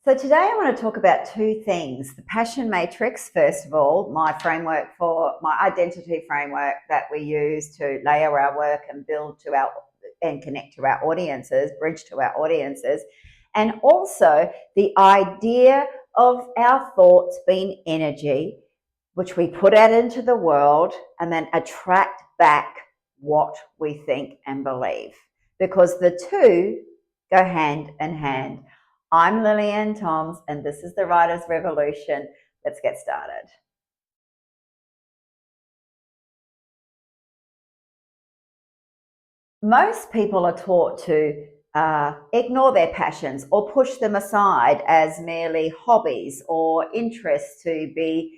So today I want to talk about two things. The passion matrix, first of all, my framework for my identity framework that we use to layer our work and build to our and connect to our audiences, bridge to our audiences, and also the idea of our thoughts being energy, which we put out into the world and then attract back what we think and believe, because the two go hand in hand. I'm Lillian Toms, and this is the Writer's Revolution. Let's get started. Most people are taught to ignore their passions or push them aside as merely hobbies or interests to be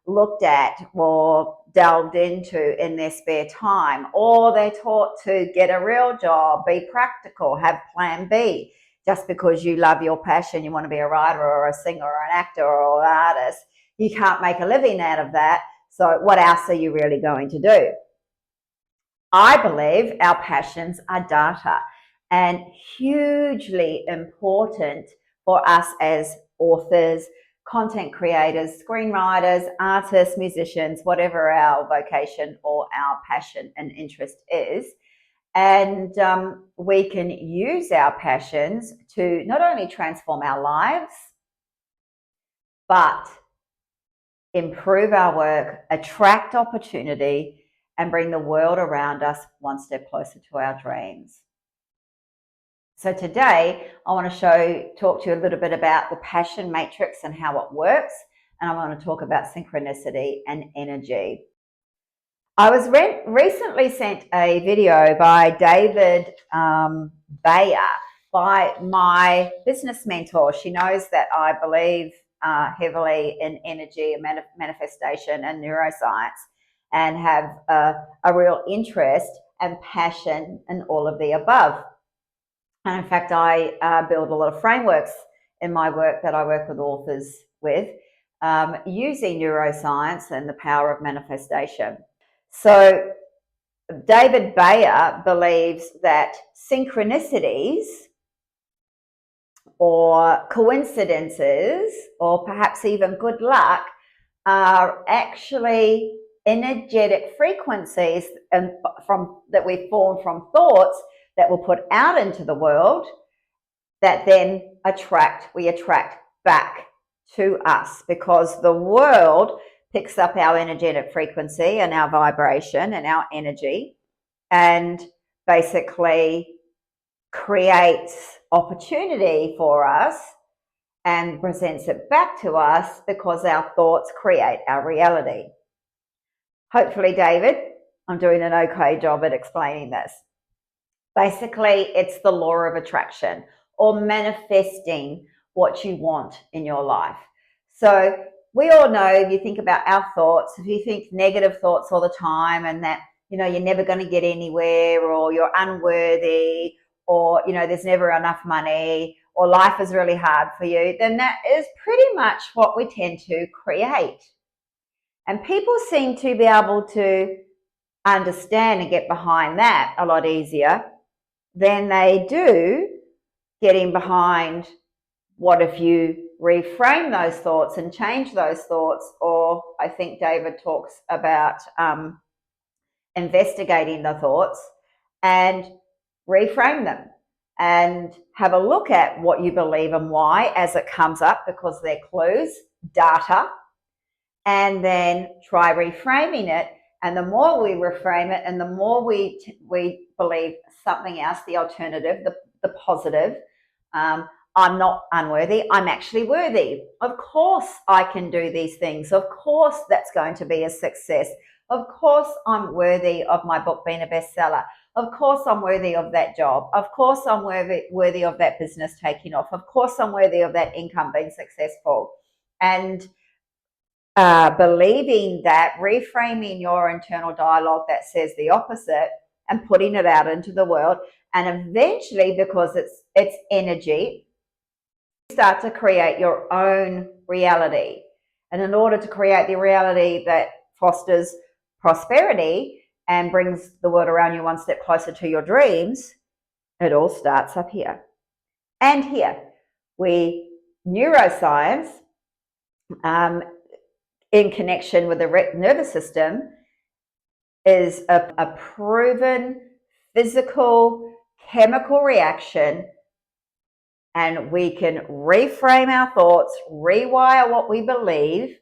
looked at or delved into in their spare time, or they're taught to get a real job, be practical, have plan B. Just because you love your passion, you want to be a writer or a singer or an actor or an artist, you can't make a living out of that. So what else are you really going to do? I believe our passions are data and hugely important for us as authors, content creators, screenwriters, artists, musicians, whatever our vocation or our passion and interest is. And we can use our passions to not only transform our lives, but improve our work, attract opportunity, and bring the world around us one step closer to our dreams. So today, I want to talk to you a little bit about the passion matrix and how it works. And I want to talk about synchronicity and energy. I was recently sent a video by David Bayer, by my business mentor. She knows that I believe heavily in energy and manifestation and neuroscience, and have a real interest and passion in all of the above. And in fact, I build a lot of frameworks in my work that I work with authors with, using neuroscience and the power of manifestation. So David Bayer believes that synchronicities or coincidences, or perhaps even good luck, are actually energetic frequencies that we form from thoughts that we'll put out into the world, that then we attract back to us, because the world picks up our energetic frequency and our vibration and our energy, and basically creates opportunity for us and presents it back to us, because our thoughts create our reality. Hopefully, David, I'm doing an okay job at explaining this. Basically, it's the law of attraction, or manifesting what you want in your life. So we all know, if you think about our thoughts, if you think negative thoughts all the time, and that, you're never going to get anywhere, or you're unworthy, or, there's never enough money, or life is really hard for you, then that is pretty much what we tend to create. And people seem to be able to understand and get behind that a lot easier than they do getting behind what if you reframe those thoughts and change those thoughts. Or I think David talks about investigating the thoughts and reframe them, and have a look at what you believe and why as it comes up, because they're clues, data, and then try reframing it. And the more we reframe it, and the more we believe something else, the alternative, the positive, I'm not unworthy, I'm actually worthy. Of course I can do these things. Of course that's going to be a success. Of course I'm worthy of my book being a bestseller. Of course I'm worthy of that job. Of course I'm worthy of that business taking off. Of course I'm worthy of that income being successful. And believing that, reframing your internal dialogue that says the opposite, and putting it out into the world. And eventually, because it's energy, you start to create your own reality. And in order to create the reality that fosters prosperity and brings the world around you one step closer to your dreams, it all starts up here. And here, we neuroscience, in connection with the nervous system, is a proven physical chemical reaction, and we can reframe our thoughts, rewire what we believe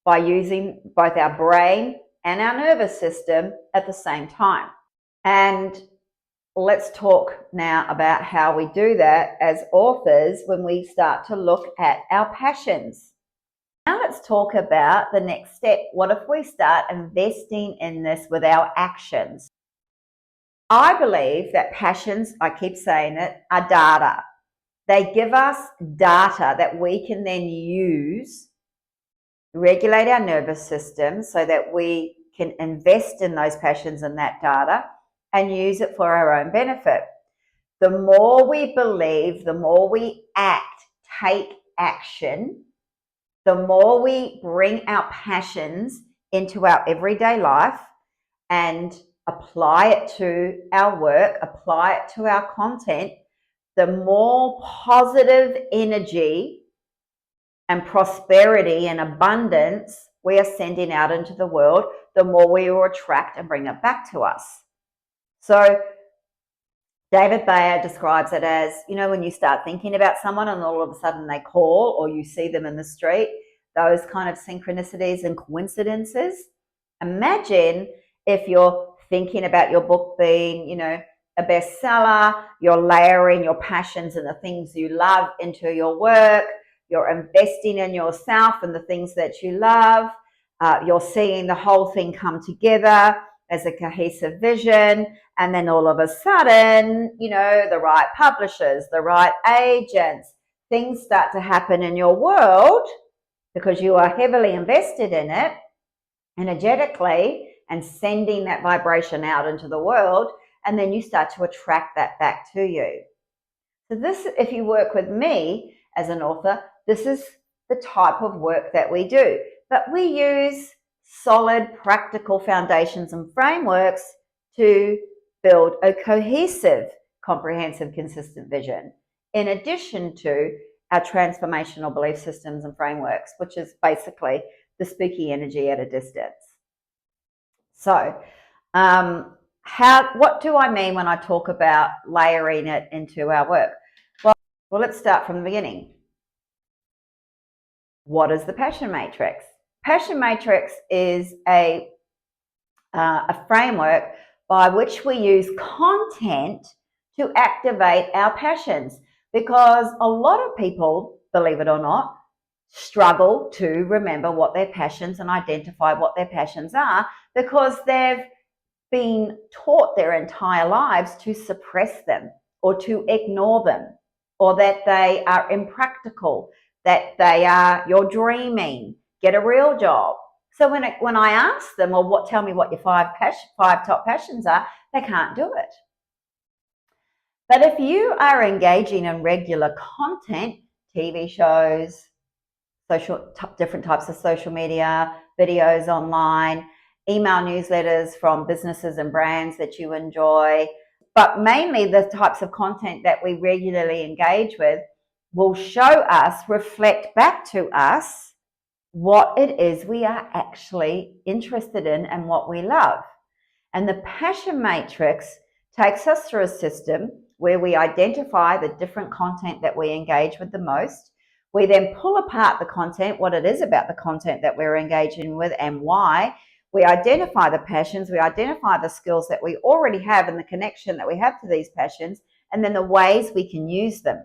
by using both our brain and our nervous system at the same time. And let's talk now about how we do that as authors when we start to look at our passions. Now let's talk about the next step. What if we start investing in this with our actions? I believe that passions, I keep saying it, are data. They give us data that we can then use, regulate our nervous system so that we can invest in those passions and that data and use it for our own benefit. The more we believe, the more we act, take action, the more we bring our passions into our everyday life and apply it to our work, apply it to our content, the more positive energy and prosperity and abundance we are sending out into the world, the more we will attract and bring it back to us. So David Bayer describes it as, when you start thinking about someone and all of a sudden they call, or you see them in the street, those kind of synchronicities and coincidences. Imagine if you're thinking about your book being, a bestseller, you're layering your passions and the things you love into your work, you're investing in yourself and the things that you love, you're seeing the whole thing come together as a cohesive vision, and then all of a sudden, the right publishers, the right agents, things start to happen in your world because you are heavily invested in it energetically and sending that vibration out into the world, and then you start to attract that back to you. So this, if you work with me as an author, this is the type of work that we do. But we use solid, practical foundations and frameworks to build a cohesive, comprehensive, consistent vision, in addition to our transformational belief systems and frameworks, which is basically the spooky energy at a distance. So, what do I mean when I talk about layering it into our work? Well, let's start from the beginning. What is the passion matrix? Passion matrix is a framework by which we use content to activate our passions, because a lot of people, believe it or not, struggle to remember what their passions and identify what their passions are, because they've been taught their entire lives to suppress them or to ignore them, or that they are impractical, that you're dreaming, get a real job. So when I ask them, well, tell me what your five top passions are, they can't do it. But if you are engaging in regular content, TV shows, different types of social media, videos online, email newsletters from businesses and brands that you enjoy, but mainly the types of content that we regularly engage with will show us, reflect back to us what it is we are actually interested in and what we love. And the passion matrix takes us through a system where we identify the different content that we engage with the most. We then pull apart the content, what it is about the content that we're engaging with and why. We identify the passions, we identify the skills that we already have and the connection that we have to these passions, and then the ways we can use them.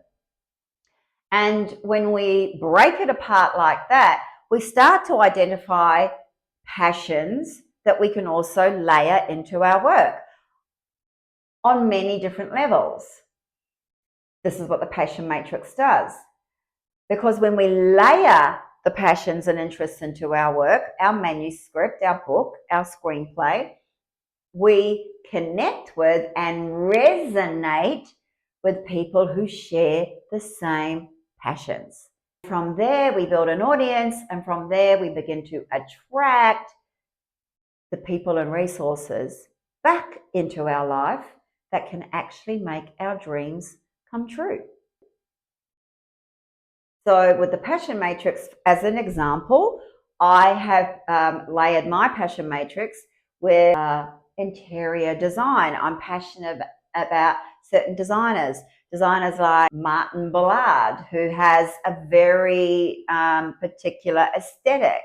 And when we break it apart like that, we start to identify passions that we can also layer into our work on many different levels. This is what the passion matrix does. Because when we layer the passions and interests into our work, our manuscript, our book, our screenplay, we connect with and resonate with people who share the same passions. From there, we build an audience, and from there, we begin to attract the people and resources back into our life that can actually make our dreams come true. So with the passion matrix, as an example, I have layered my passion matrix with interior design. I'm passionate about certain designers like Martin Ballard, who has a very particular aesthetic.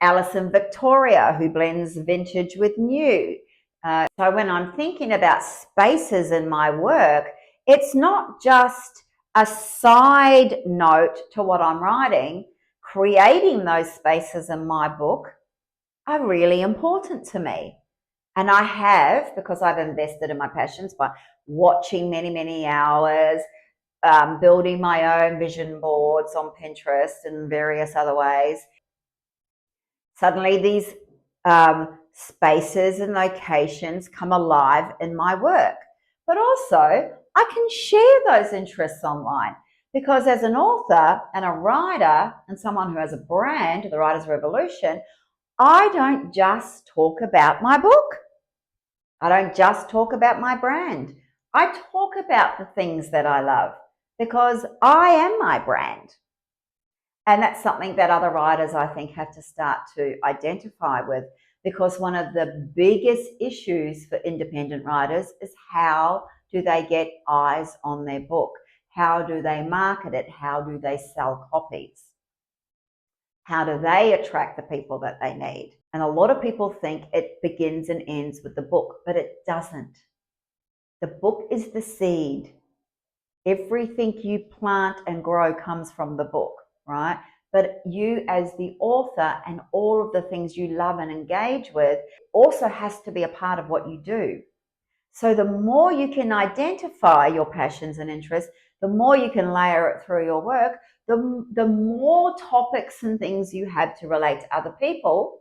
Alison Victoria, who blends vintage with new. So when I'm thinking about spaces in my work, it's not just a side note to what I'm writing. Creating those spaces in my book are really important to me. And I have, because I've invested in my passions by watching many, many hours, building my own vision boards on Pinterest and various other ways. Suddenly these spaces and locations come alive in my work. But also, I can share those interests online, because as an author and a writer and someone who has a brand, the Writer's Revolution, I don't just talk about my book. I don't just talk about my brand. I talk about the things that I love, because I am my brand. And that's something that other writers, I think, have to start to identify with, because one of the biggest issues for independent writers is how do they get eyes on their book? How do they market it? How do they sell copies? How do they attract the people that they need? And a lot of people think it begins and ends with the book, but it doesn't. The book is the seed. Everything you plant and grow comes from the book, right? But you as the author and all of the things you love and engage with also has to be a part of what you do. So the more you can identify your passions and interests, the more you can layer it through your work, the more topics and things you have to relate to other people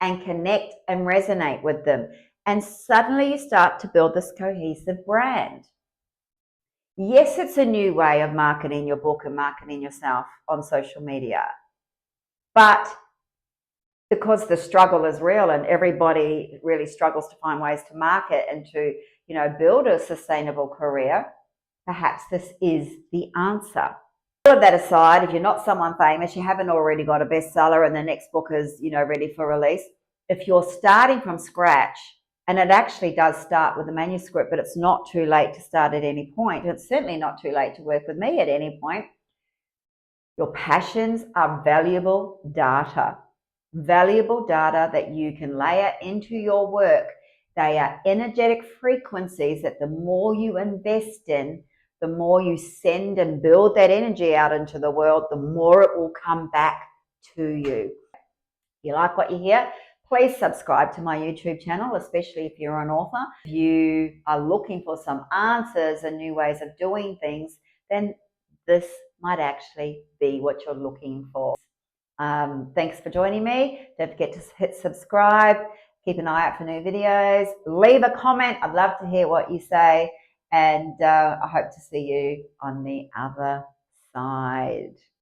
and connect and resonate with them. And suddenly you start to build this cohesive brand. Yes, it's a new way of marketing your book and marketing yourself on social media. But because the struggle is real and everybody really struggles to find ways to market and to, build a sustainable career, perhaps this is the answer. All of that aside, if you're not someone famous, you haven't already got a bestseller and the next book is, ready for release, if you're starting from scratch, and it actually does start with a manuscript, but it's not too late to start at any point. It's certainly not too late to work with me at any point. Your passions are valuable data that you can layer into your work. They are energetic frequencies that the more you invest in, the more you send and build that energy out into the world, the more it will come back to you. If you like what you hear, please subscribe to my YouTube channel, especially if you're an author. If you are looking for some answers and new ways of doing things, then this might actually be what you're looking for. Thanks for joining me. Don't forget to hit subscribe. Keep an eye out for new videos. Leave a comment. I'd love to hear what you say. And I hope to see you on the other side.